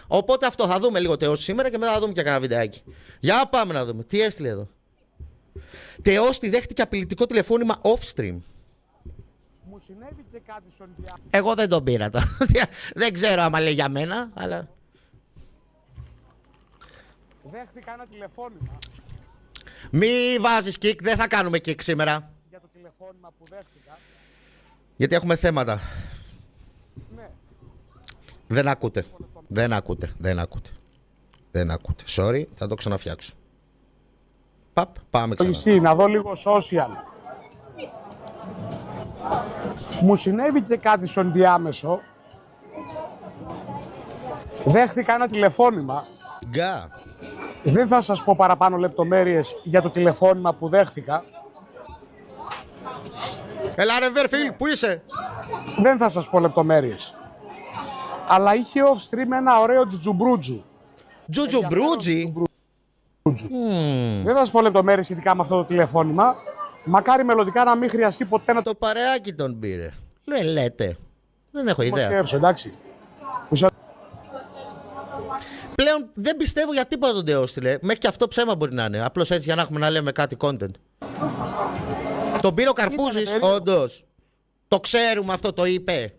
Οπότε αυτό θα δούμε λίγο Τεός σήμερα και μετά θα δούμε και κανένα βιντεάκι. Για πάμε να δούμε. Τι έστειλε εδώ. Τεός τη δέχτηκε απειλητικό τηλεφώνημα off-stream. Μου συνέβη και κάτι στον διάμεσο. Εγώ δεν τον πήρα τώρα. Δεν ξέρω άμα λέει για μένα, αλλά... Δέχτηκα ένα τηλεφώνημα. Μη βάζεις kick, δεν θα κάνουμε kick σήμερα. Για το τηλεφώνημα που δέχτηκα. Γιατί έχουμε θέματα. Ναι. Δεν ακούτε. Δεν ακούτε. Δεν ακούτε. Δεν ακούτε. Sorry, θα το ξαναφτιάξω. Παπ, πάμε ξανά. Εσύ, να δω λίγο social. Μου συνέβη και κάτι στον διάμεσο. Δέχτηκα ένα τηλεφώνημα. Γκά. Δεν θα σας πω παραπάνω λεπτομέρειες για το τηλεφώνημα που δέχτηκα. Έλα ρε Βέρφιλ, πού είσαι? Δεν θα σας πω λεπτομέρειες. Αλλά είχε off-stream ένα ωραίο τζουτζουμπρούτζου. Τζουτζουμπρούτζι. Δεν θα σας πω λεπτομέρειες σχετικά με αυτό το τηλεφώνημα. Μακάρι μελλοντικά να μην χρειαστεί ποτέ να το Το παρεάκι τον πήρε. Λέτε. Δεν έχω ιδέα. δημοσιεύσω, εντάξει. Πλέον δεν πιστεύω για τίποτα τον Τεό στείλε. Μέχρι και αυτό ψέμα μπορεί να είναι. Απλώς έτσι για να έχουμε να λέμε κάτι content. Τον πήρε ο Καρπούζης, όντως. Το ξέρουμε αυτό, το είπε.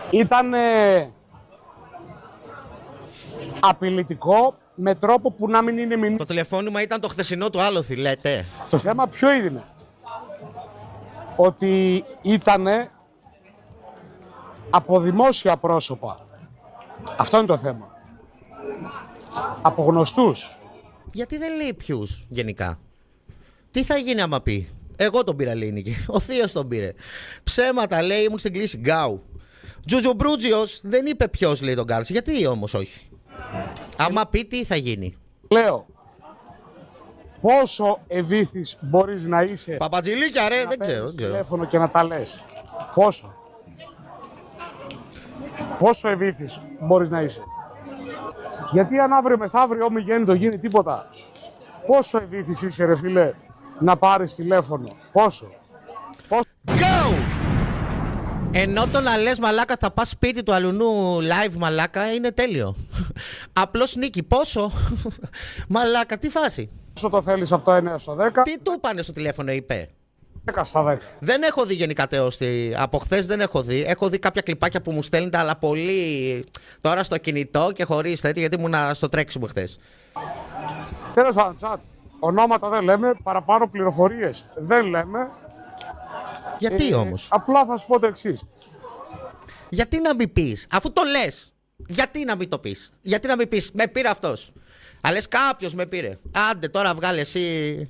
Ήταν απειλητικό με τρόπο που να μην είναι μηνύμα. Το τηλεφώνημα ήταν το χθεσινό του άλοθη, λέτε. Το θέμα ποιο είναι? Ότι ήτανε από δημόσια πρόσωπα. Αυτό είναι το θέμα. Από γνωστούς. Γιατί δεν λέει ποιους γενικά? Τι θα γίνει άμα πει? Εγώ τον πήρα, λέει η Νίκη. Ο θείος τον πήρε. Ψέματα, λέει, ήμουν στην κλίση. Γκάου. Τζουτζουμπρούτζιος δεν είπε ποιος, λέει, τον κάλεσε. Γιατί όμως όχι? Άμα πει, τι θα γίνει? Λέω, πόσο ευήθης μπορείς να είσαι Παπατζηλίκια, ρε, δεν ξέρω. παίρνεις τηλέφωνο και να τα λες? Πόσο ευήθης μπορείς να είσαι? Γιατί αν αύριο μεθαύριο μη γίνει τίποτα, πόσο ευήθης είσαι, ρε φίλε, να πάρεις τηλέφωνο? Πόσο? Go! Ενώ το να λες μαλάκα θα πας σπίτι του αλουνού live μαλάκα είναι τέλειο. Απλώς Νίκη, πόσο? Μαλάκα, τι φάση? Πόσο το θέλεις από το 9 στο 10? Τι του είπανε στο τηλέφωνο, είπε? 10 στα 10. Δεν έχω δει γενικά Τεό. Από χθες δεν έχω δει. Έχω δει κάποια κλιπάκια που μου στέλνετε, αλλά πολύ τώρα στο κινητό και χωρίς τέτοιο, γιατί ήμουν στο τρέξιμο χθες. Τέλος πάντων, chat. Ονόματα δεν λέμε, παραπάνω πληροφορίες δεν λέμε. Γιατί όμως? Απλά θα σου πω το εξής. Γιατί να μην πεις, αφού το λες? Γιατί να μην το πεις? Γιατί να μην πεις, με πήρε αυτός? Αλλά λες κάποιος με πήρε. Άντε τώρα βγάλε εσύ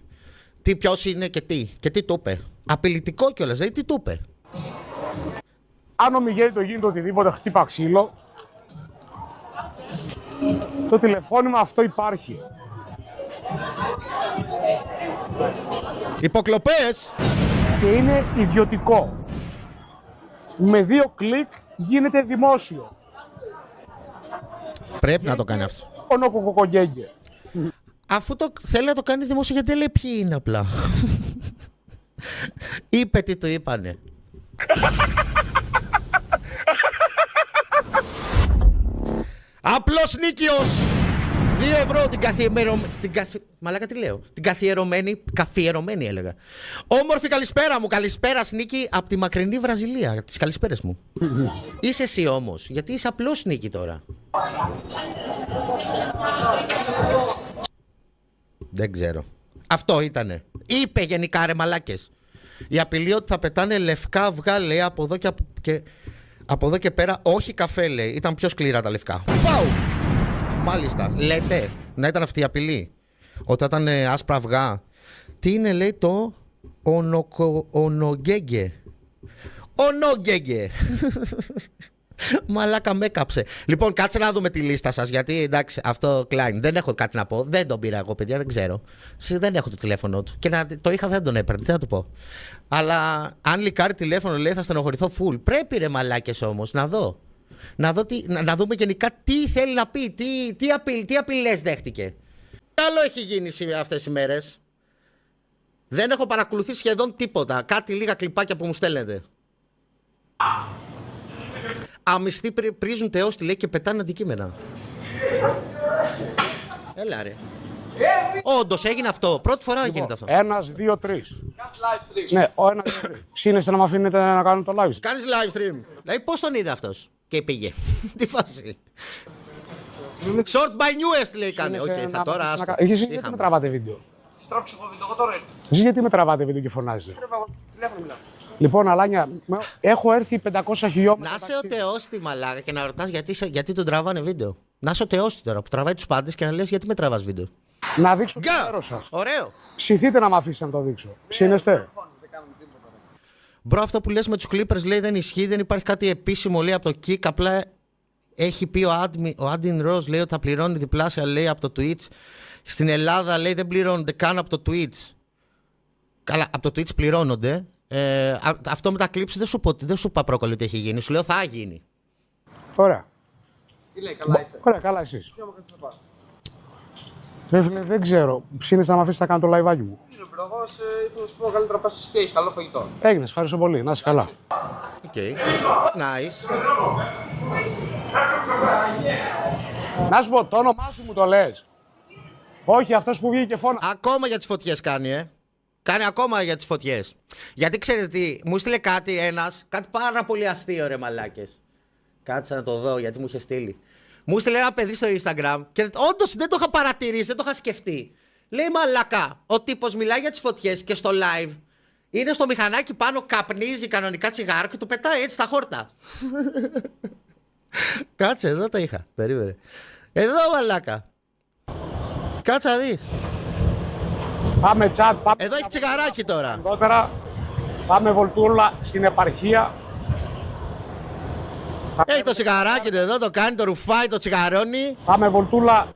ποιος είναι και τι. Και τι του είπε? Απειλητικό κιόλας, δηλαδή τι του είπε? Αν ο Μιγέλη το γίνεται οτιδήποτε χτύπα ξύλο, το τηλεφώνημα αυτό υπάρχει. Υποκλοπές! Και είναι ιδιωτικό. Με 2 κλικ γίνεται δημόσιο. Πρέπει να το κάνει αυτό. Ονοκοκοκογκέγκε. Αφού το θέλει να το κάνει δημόσιο, γιατί δεν λέει ποιοι είναι απλά? Είπε τι του είπανε. Απλός Νίκιος! 2 ευρώ την καθιερωμένη. Μαλάκα τι λέω? Την καθιερωμένη έλεγα. Όμορφη καλησπέρα μου. Καλησπέρα Νίκη από τη μακρινή Βραζιλία. Τις καλησπέρες μου. Είσαι εσύ όμως. Γιατί είσαι απλός Νίκη τώρα? Δεν ξέρω. Αυτό ήτανε. Είπε γενικά, ρε μαλάκες. Η απειλή ότι θα πετάνε λευκά αυγά, λέει, από εδώ και πέρα. Όχι καφέ, λέει. Ήταν πιο σκληρά τα λευκά. Πάου! Μάλιστα. Λέτε να ήταν αυτή η απειλή? Όταν ήταν άσπρα αυγά. Τι είναι, λέει, το ονογκέγκε. Ονογκέγκε. Μαλάκα με έκαψε. Λοιπόν, κάτσε να δούμε τη λίστα σας. Γιατί εντάξει, αυτό Klein. Δεν έχω κάτι να πω. Δεν τον πήρα εγώ, παιδιά, δεν ξέρω. Δεν έχω το τηλέφωνο του. Και να το είχα, δεν τον έπαιρνε. Τι θα του πω? Αλλά αν λικάρει τηλέφωνο, λέει, θα στενοχωρηθώ full. Πρέπει, ρε μαλάκες, όμως, να δω. Να δούμε γενικά τι θέλει να πει. Τι απειλές δέχτηκε. Τι άλλο έχει γίνει αυτές οι μέρες? Δεν έχω παρακολουθήσει σχεδόν τίποτα. Κάτι λίγα κλιπάκια που μου στέλνετε. Αμυστοί πρίζουν τεόστη, λέει, και πετάνε αντικείμενα. Έλα ρε. Όντως έγινε αυτό. Πρώτη φορά γίνεται αυτό. 1, 2, 3. Ναι, ο 1, 2, 3. Ψήνεστε να με αφήνετε να κάνω το live stream. Κάνεις live stream. Δηλαδή πώς τον είδε αυτός και πήγε. Τι φάση. Short by newest λέει κάνει. Οκ, θα τώρα άστο. Εσείς γιατί με τραβάτε βίντεο. Στράψω εγώ βίντεο, εγώ τώρα ήρθα. Εσείς γιατί με τραβάτε βίντεο και φωνάζετε. Λοιπόν, Αλάνια, έχω έρθει 500 χιλιόμετρα. Να είσαι ο Θεός στη μαλάκα και να ρωτάς γιατί τον τραβάνε βίντεο. Να είσαι ο Θεός τώρα που τραβάει τους πάντες και να λες γιατί με τραβάς βίντεο. Να δείξω το μέρος σας. Ωραίο. Ψηθείτε να με αφήσετε να το δείξω. Ψήνεστε. Μπρο, αυτό που λες με τους Clippers λέει δεν ισχύει, δεν υπάρχει κάτι επίσημο λέει από το Kick. Απλά έχει πει ο Άντιν Ροζ λέει ότι θα πληρώνει διπλάσια λέει από το Twitch. Στην Ελλάδα λέει δεν πληρώνονται καν από το Twitch. Καλά, από το Twitch πληρώνονται. Αυτό με τα clips δεν σου είπα πρόκολλη ότι έχει γίνει. Σου λέω θα γίνει. Ωραία. Τι λέει, καλά είσαι. Ωραία, καλά εσείς. Ποιο μου να πας. Δεν ξέρω. Ψήνεστε να με αφήσετε να κάνω το live μου. Κύριε Πυρογός, ήθελα να σου πω καλύτερα πας στη έχει καλό φαγητό. Έγινε, ευχαριστώ πολύ. Να είσαι καλά. Οκ. Nice. Να σου πω, το όνομά σου μου το λες. Όχι, αυτός που βγήκε φώνα. Ακόμα για τις φωτιές κάνει, Κάνει ακόμα για τις φωτιές. Γιατί ξέρετε τι, μου στείλε κάτι κάτι πάρα πολύ αστείο ρε μαλάκες. Κάτσα να το δω γιατί μου είχε στείλει. Μου στείλε ένα παιδί στο Instagram και όντως δεν το είχα παρατηρήσει, δεν το είχα σκεφτεί. Λέει μαλακά, ο τύπος μιλάει για τις φωτιές και στο live είναι στο μηχανάκι πάνω, καπνίζει κανονικά τσιγάρο και του πετάει έτσι στα χόρτα. Κάτσε, εδώ το είχα. Περίμενε. Εδώ μαλάκα. Κάτσε να δεις. Πάμε chat, πάμε. Εδώ έχει τσιγαράκι τώρα. Αργότερα πάμε βολτούρλα στην επαρχία. Έχει το τσιγαράκι του εδώ, το κάνει, το ρουφάει, το τσιγαρώνει. Πάμε βολτούλα.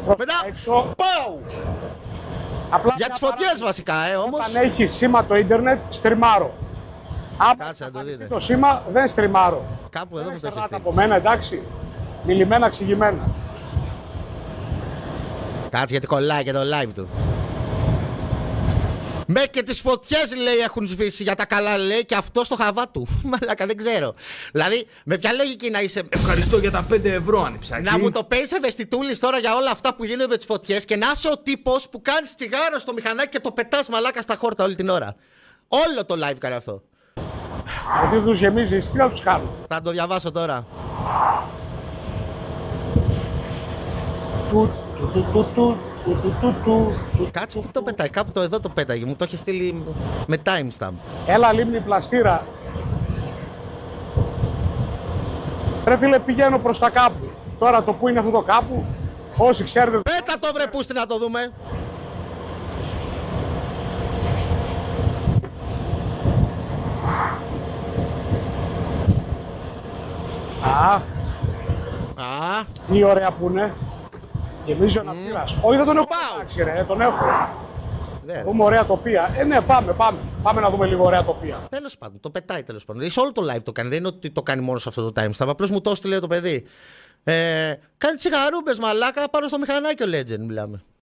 Μετά, έξω. πάου! Απλά Για τις φωτιές βασικά, όμως. Αν έχει σήμα το ίντερνετ, στριμάρω. Αν Κάτσε να το δείτε. το σήμα, δεν στριμάρω. Κάπου εδώ Δεν μου το έχει εξαρτάται στείλει. από μένα, εντάξει. Μιλημένα, ξηγημένα. Κάτσε γιατί κολλάει και το live του. Με και τις φωτιές λέει έχουν σβήσει για τα καλά λέει και αυτό στο χαβά του. Μαλάκα δεν ξέρω. Δηλαδή με ποια λογική να είσαι. Ευχαριστώ για τα 5 ευρώ ανιψάκι. Να μου το παίζει ευαισθητούλης τώρα για όλα αυτά που γίνονται με τις φωτιές και να είσαι ο τύπος που κάνεις τσιγάρο στο μηχανάκι και το πετάς μαλάκα στα χόρτα όλη την ώρα. Όλο το live κάνει αυτό. Γιατί τους γεμίζεις, τι να τους κάνω. Θα το διαβάσω τώρα. Κάτσε που το πετάει, κάπου το εδώ το πέταγε, μου το έχει στείλει με timestamp. Έλα λίμνη πλαστήρα. Ρε φίλε, πηγαίνω προς τα κάπου. Τώρα το που είναι αυτό το κάπου, όσοι ξέρετε. Πέτα το βρε πούστη να το δούμε. Α, Τι ωραία που είναι. Γεμίζει ο αναπτήρας. Όχι, δεν τον έχω πετάξει ρε, τον έχω. ναι. Δούμε ωραία τοπία. Ναι, πάμε. Πάμε να δούμε λίγο ωραία τοπία. Τέλος πάντων, το πετάει τέλος πάντων. Σε όλο το live το κάνει, δεν είναι ότι το κάνει μόνο σε αυτό το timestamp. Απλώς μου το έστειλε το παιδί. Κάνει τσιγαρούμπες μαλάκα πάνω στο μηχανάκι ο Legend μιλάμε.